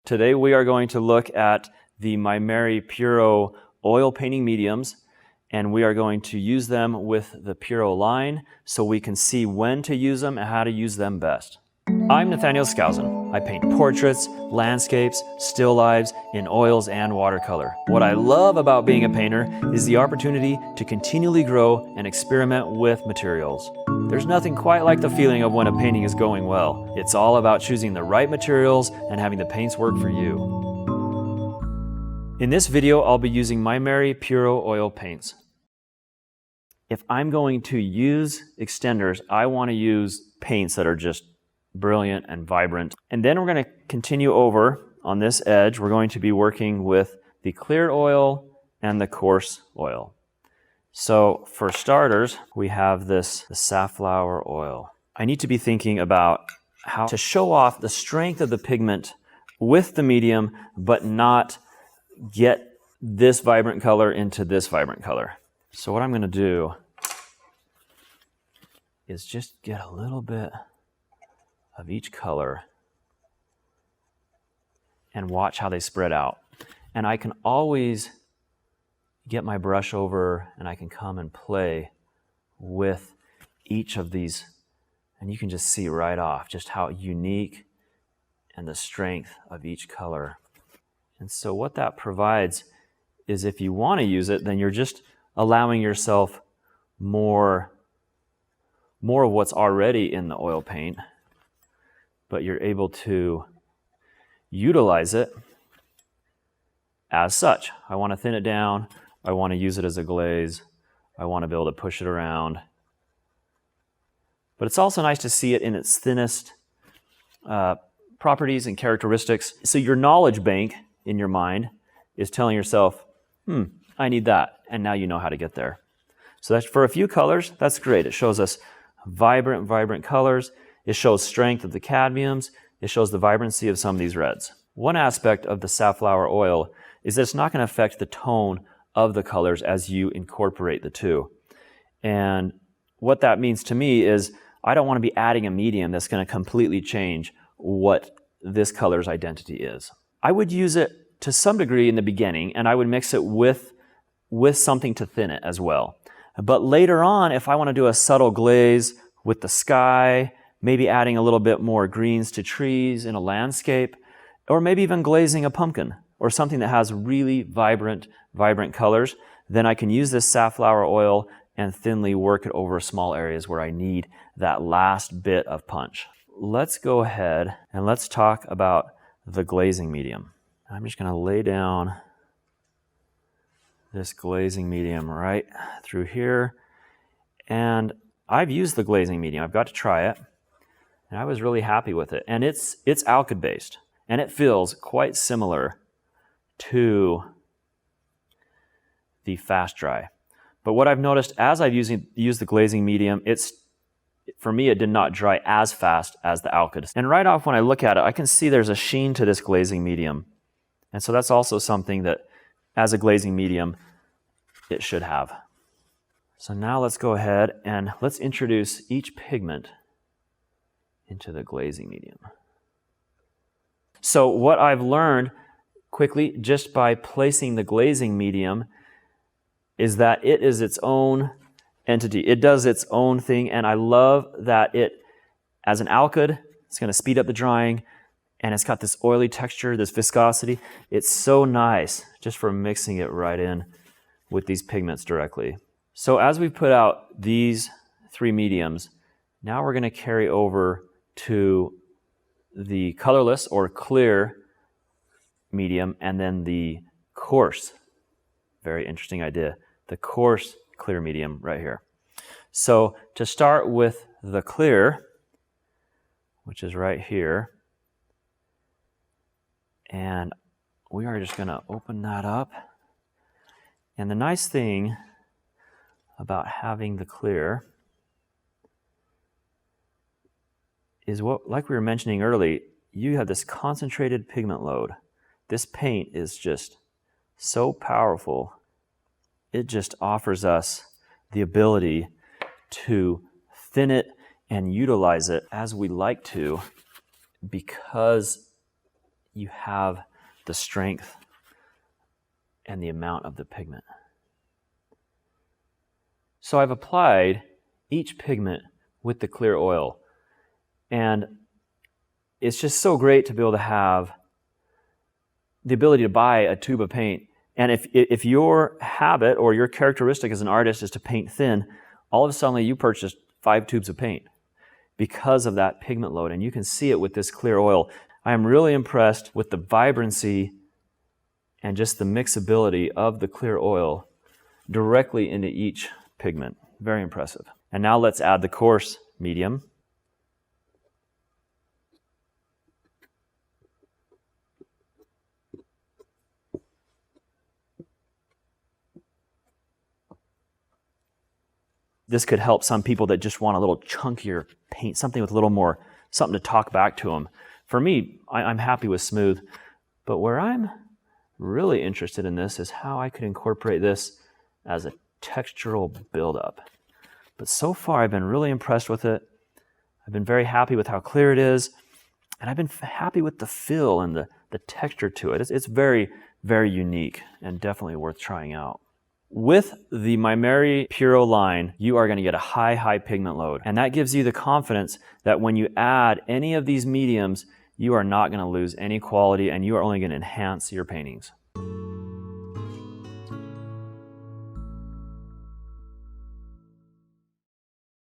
Today we are going to look at the Maimeri Puro oil painting mediums, and we are going to use them with the Puro line so we can see when to use them and how to use them best. I'm Nathaniel Skousen. I paint portraits, landscapes, still lifes in oils and watercolor. What I love about being a painter is the opportunity to continually grow and experiment with materials. There's nothing quite like the feeling of when a painting is going well. It's all about choosing the right materials and having the paints work for you. In this video, I'll be using Maimeri Puro oil paints. If I'm going to use extenders, I want to use paints that are just brilliant and vibrant. And then we're going to continue over on this edge. We're going to be working with the clear oil and the coarse oil. So for starters, we have the Safflower Oil. I need to be thinking about how to show off the strength of the pigment with the medium, but not get this vibrant color into this vibrant color. So what I'm going to do is just get a little bit of each color and watch how they spread out. And I can always get my brush over and I can come and play with each of these, and you can just see right off just how unique and the strength of each color. And so what that provides is, if you want to use it, then you're just allowing yourself more of what's already in the oil paint, but you're able to utilize it as such. I want to thin it down. I want to use it as a glaze. I want to be able to push it around. But it's also nice to see it in its thinnest properties and characteristics. So your knowledge bank in your mind is telling yourself, I need that. And now you know how to get there. So that's for a few colors. That's great. It shows us vibrant colors. It shows strength of the cadmiums. It shows the vibrancy of some of these reds. One aspect of the Safflower Oil is that it's not going to affect the tone of the colors as you incorporate the two. And what that means to me is I don't want to be adding a medium that's going to completely change what this color's identity is. I would use it to some degree in the beginning, and I would mix it with something to thin it as well. But later on, if I want to do a subtle glaze with the sky, maybe adding a little bit more greens to trees in a landscape, or maybe even glazing a pumpkin or something that has really vibrant colors, then I can use this Safflower Oil and thinly work it over small areas where I need that last bit of punch. Let's go ahead and let's talk about the glazing medium. I'm just going to lay down this glazing medium right through here. And I've used the glazing medium. I've got to try it. And I was really happy with it. And it's alkyd based. And it feels quite similar to the fast dry. But what I've noticed as I've used the glazing medium, for me, it did not dry as fast as the alkyd. And right off when I look at it, I can see there's a sheen to this glazing medium. And so that's also something that as a glazing medium, it should have. So now let's go ahead and let's introduce each pigment into the glazing medium. So what I've learned quickly just by placing the glazing medium is that it is its own entity. It does its own thing, and I love that it, as an alkyd, it's going to speed up the drying, and it's got this oily texture, this viscosity. It's so nice just for mixing it right in with these pigments directly. So as we put out these three mediums, now we're going to carry over to the colorless or clear medium, and then the coarse, very interesting idea, the coarse clear medium right here. So to start with the clear, which is right here, and we are just going to open that up. And the nice thing about having the clear is like we were mentioning earlier, you have this concentrated pigment load. This paint is just so powerful. It just offers us the ability to thin it and utilize it as we like to, because you have the strength and the amount of the pigment. So I've applied each pigment with the clear oil, and it's just so great to be able to have the ability to buy a tube of paint. And if your habit or your characteristic as an artist is to paint thin, all of a sudden you purchased 5 tubes of paint because of that pigment load, and you can see it with this clear oil. I am really impressed with the vibrancy and just the mixability of the clear oil directly into each pigment. Very impressive. And now let's add the coarse medium. This could help some people that just want a little chunkier paint, something with a little more, something to talk back to them. For me, I'm happy with smooth, but where I'm really interested in this is how I could incorporate this as a textural buildup. But so far, I've been really impressed with it. I've been very happy with how clear it is, and I've been happy with the feel and the texture to it. It's very, very unique and definitely worth trying out. With the Maimeri Puro line, you are going to get a high pigment load, and that gives you the confidence that when you add any of these mediums, you are not going to lose any quality, and you are only going to enhance your paintings.